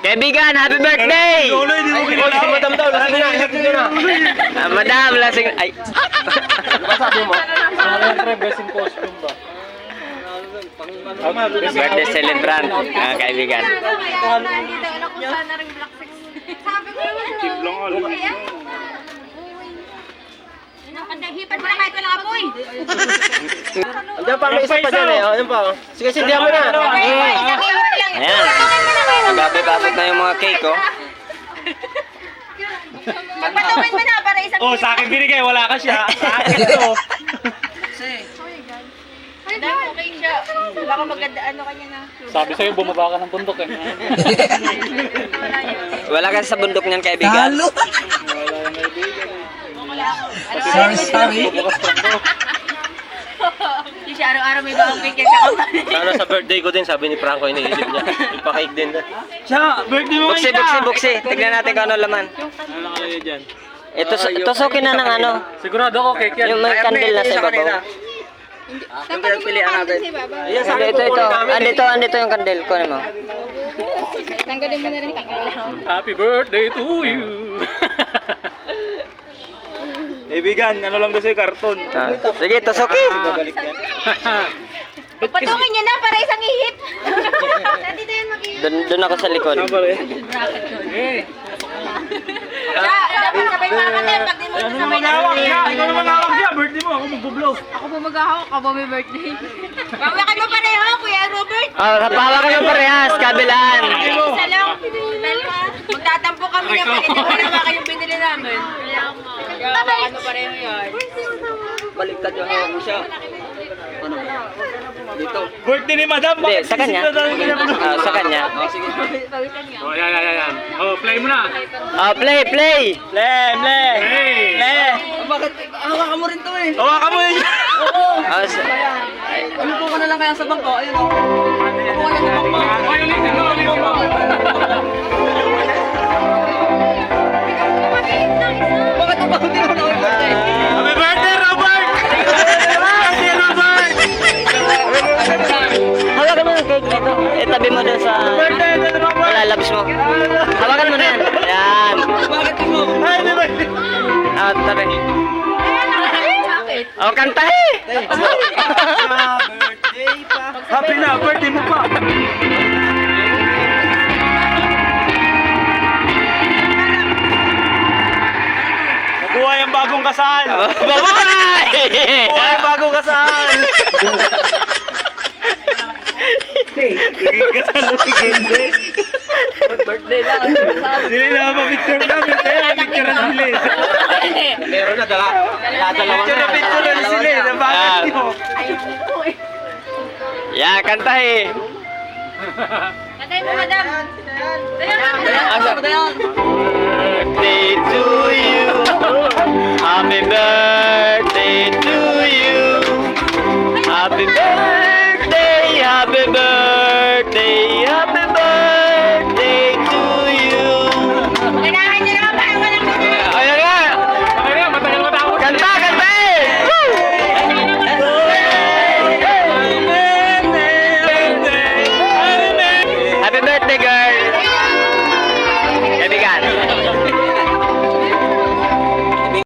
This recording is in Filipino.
Kaibigan, happy birthday! Hindi mo kilala. Madam daw, lasing na. Madam, lasing... Ay! Masabi mo? Blessing costume ba? Birthday celebrant, kaibigan. Sabi ko naman. Hipan mo na kahit walang apoy. Andiyan pa, may isa pa dyan eh. Ayun pa. Sige, sindihan mo na. Ayan. Nagabit-abit na yung mga cake, oh. Magpatawid mo na para isang Oh, sa akin binigay, wala ka siya. Sa akin ito. Hindi, okay siya. Baka maganda ano kanya na. Sabi sa'yo, bumaba ka ng bundok eh. Wala ka sa bundok niyan, kaibigan. Sorry. Hindi siya araw-araw may bagong cake sa kapatid. Sana sa birthday ko din, sabi ni Franco, iniisip niya. Ipakake din na. Siya, birthday mo Buksi. Tignan natin kung ano laman. Ano nakalagay dyan? Ito, tusukin na ng ano. Sigurado ko cake yan. Yung may candle na sa ibabaw. Yung pinagpilian natin. Ayan, sa akin Ito. kukunin namin. Andito yung candle. Kunin mo. Tanggalin mo na rin tanggalin. Happy birthday to you! Kaibigan, ano lang daw sa'yo, karton. Sige, tusukin. Patungin niya na para isang ihip. Nandito yan mag-ihip. Doon ako sa likod. Dapat sabay mga katem. Pag di mo ito sabay na Ikaw naman hawak siya, birthday mo, ako magbublow. Ako po maghahawak, ako may birthday. Bawakan mo pareho, Kuya Robert. Oh, hapawakan mo parehas, kabilaan. Isa lang. Magtatampo kami niya pag hindi ko naman kayong binili namin. Bawakan mo pareho yan. Baliktad yung hawak mo siya. Dito. Birthday ni Madam, Hindi, sa kanya. Sa kanya. Oh, yan. Oh, play mo na. Oh, play. Play. Bakit? Hawakan mo rin to eh. Hawakan mo yun. Oh, Umupo ka na lang kaya sa bangko. Ayun o. Umupo ka na sa bangko. Bakit ang bakit din ako birthday? Happy birthday, Robert! Happy Robert! hawakan mo yung cake dito. Itabi mo doon sa... Birthday, Robert! Lalabs mo. Hawakan mo na yan. Yan. Bakit mo? Ay, di ba? Ah, tabi. Oh, kanta eh. Happy na, birthday mo pa. Nabuhay ang bagong kasal. Bye-bye! Nabuhay ang bagong kasal. Naging kasal na si Gende. Birthday lang. Sila na pa-picture namin. Picture na sila. Meron na dala. Picture na sila. Nabagat nyo. Yeah, kanta eh. Patay mo, madam. Birthday to you. Happy birthday to you. Happy birthday, happy birthday.